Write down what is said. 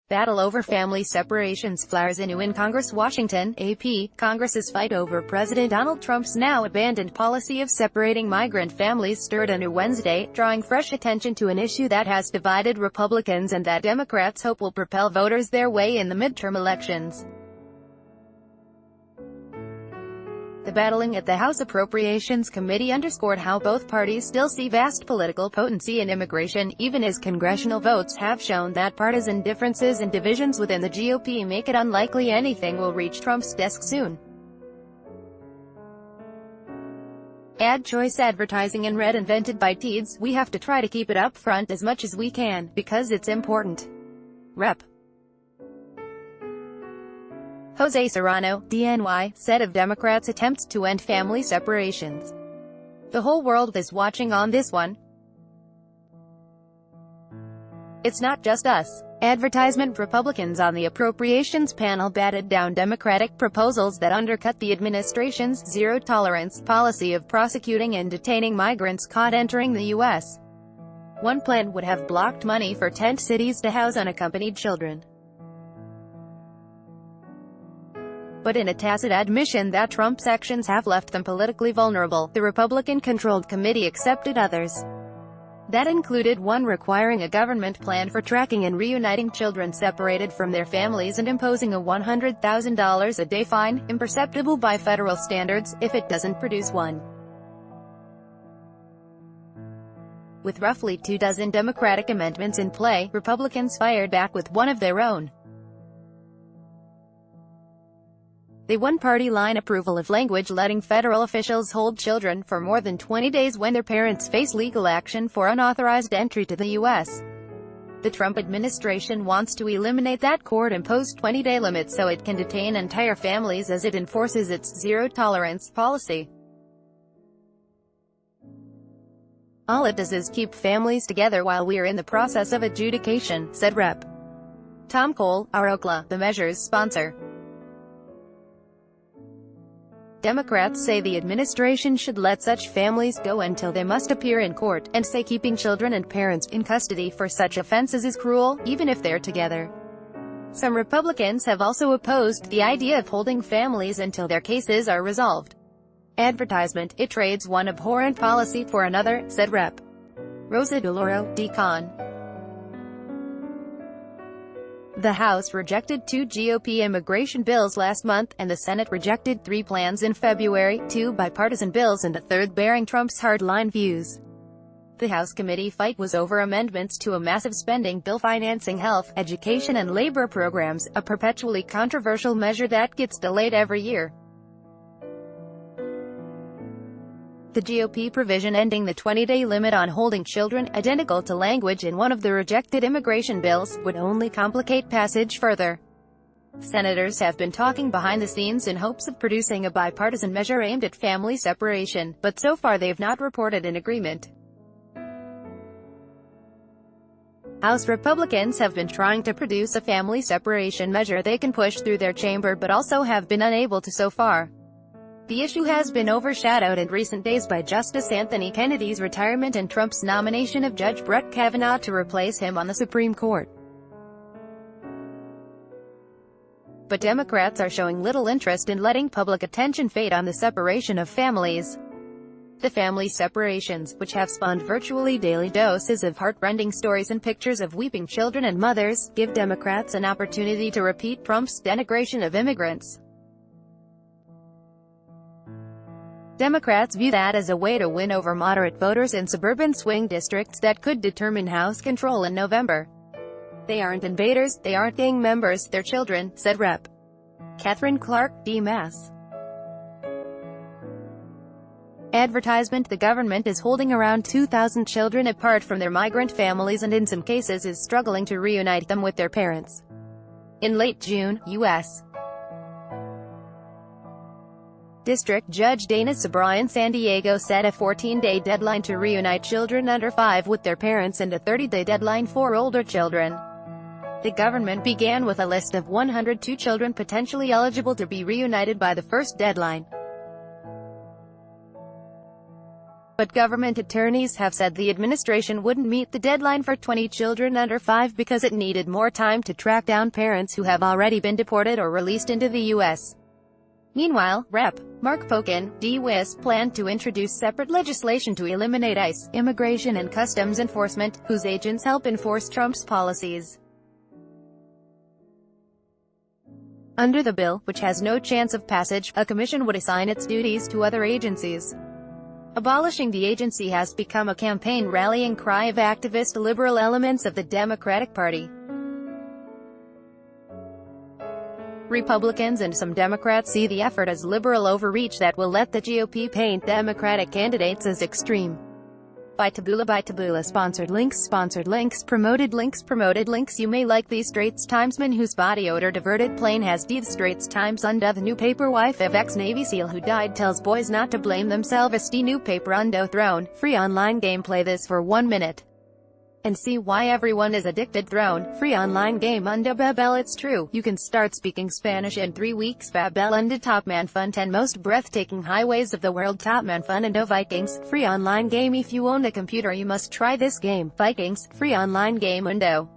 Battle over family separations flares anew in Congress. Washington, AP. Congress's fight over President Donald Trump's now-abandoned policy of separating migrant families stirred anew Wednesday, drawing fresh attention to an issue that has divided Republicans and that Democrats hope will propel voters their way in the midterm elections. The battling at the House Appropriations Committee underscored how both parties still see vast political potency in immigration, even as congressional votes have shown that partisan differences and divisions within the GOP make it unlikely anything will reach Trump's desk soon. Ad choice advertising in red invented by Teeds. We have to try to keep it up front as much as we can, because it's important. Rep. Jose Serrano, DNY, said of Democrats' attempts to end family separations. The whole world is watching on this one. It's not just us. Advertisement. Republicans on the Appropriations panel batted down Democratic proposals that undercut the administration's zero-tolerance policy of prosecuting and detaining migrants caught entering the U.S. One plan would have blocked money for tent cities to house unaccompanied children. But in a tacit admission that Trump's actions have left them politically vulnerable, the Republican-controlled committee accepted others. That included one requiring a government plan for tracking and reuniting children separated from their families and imposing a $100,000 a day fine, imperceptible by federal standards, if it doesn't produce one. With roughly 24 Democratic amendments in play, Republicans fired back with one of their own. They won party-line approval of language letting federal officials hold children for more than 20 days when their parents face legal action for unauthorized entry to the U.S. The Trump administration wants to eliminate that court-imposed 20-day limit so it can detain entire families as it enforces its zero-tolerance policy. All it does is keep families together while we're in the process of adjudication, said Rep. Tom Cole, Arokla, the measure's sponsor. Democrats say the administration should let such families go until they must appear in court, and say keeping children and parents in custody for such offenses is cruel, even if they're together. Some Republicans have also opposed the idea of holding families until their cases are resolved. Advertisement. It trades one abhorrent policy for another, said Rep. Rosa DeLauro, D-Con. The House rejected 2 GOP immigration bills last month, and the Senate rejected 3 plans in February, 2 bipartisan bills and a third bearing Trump's hardline views. The House committee fight was over amendments to a massive spending bill financing health, education and labor programs, a perpetually controversial measure that gets delayed every year. The GOP provision ending the 20-day limit on holding children, identical to language in one of the rejected immigration bills, would only complicate passage further. Senators have been talking behind the scenes in hopes of producing a bipartisan measure aimed at family separation, but so far they've not reported an agreement. House Republicans have been trying to produce a family separation measure they can push through their chamber but also have been unable to so far. The issue has been overshadowed in recent days by Justice Anthony Kennedy's retirement and Trump's nomination of Judge Brett Kavanaugh to replace him on the Supreme Court. But Democrats are showing little interest in letting public attention fade on the separation of families. The family separations, which have spawned virtually daily doses of heartrending stories and pictures of weeping children and mothers, give Democrats an opportunity to repeat Trump's denigration of immigrants. Democrats view that as a way to win over moderate voters in suburban swing districts that could determine House control in November. They aren't invaders, they aren't gang members, they're children, said Rep. Catherine Clark, D-Mass. Advertisement. The government is holding around 2,000 children apart from their migrant families and in some cases is struggling to reunite them with their parents. In late June, U.S. District Judge Dana Sobrino San Diego set a 14-day deadline to reunite children under 5 with their parents and a 30-day deadline for older children. The government began with a list of 102 children potentially eligible to be reunited by the first deadline. But government attorneys have said the administration wouldn't meet the deadline for 20 children under 5 because it needed more time to track down parents who have already been deported or released into the U.S. Meanwhile, Rep. Mark Pocan, D.W.I.S. planned to introduce separate legislation to eliminate ICE, Immigration and Customs Enforcement, whose agents help enforce Trump's policies. Under the bill, which has no chance of passage, a commission would assign its duties to other agencies. Abolishing the agency has become a campaign rallying cry of activist liberal elements of the Democratic Party. Republicans and some Democrats see the effort as liberal overreach that will let the GOP paint Democratic candidates as extreme. By Taboola sponsored links promoted links. You may like the Straits Timesman whose body odor diverted plane has the Straits Times under the newspaper wife of ex-Navy SEAL who died tells boys not to blame themselves. The newspaper undo thrown, free online game. Play this for 1 minute and see why everyone is addicted. Throne, free online game undo Babel. It's true, you can start speaking Spanish in 3 weeks. Babel undo Top Man Fun 10 most breathtaking highways of the world. Top Man Fun undo Vikings, free online game. If you own a computer you must try this game. Vikings, free online game undo.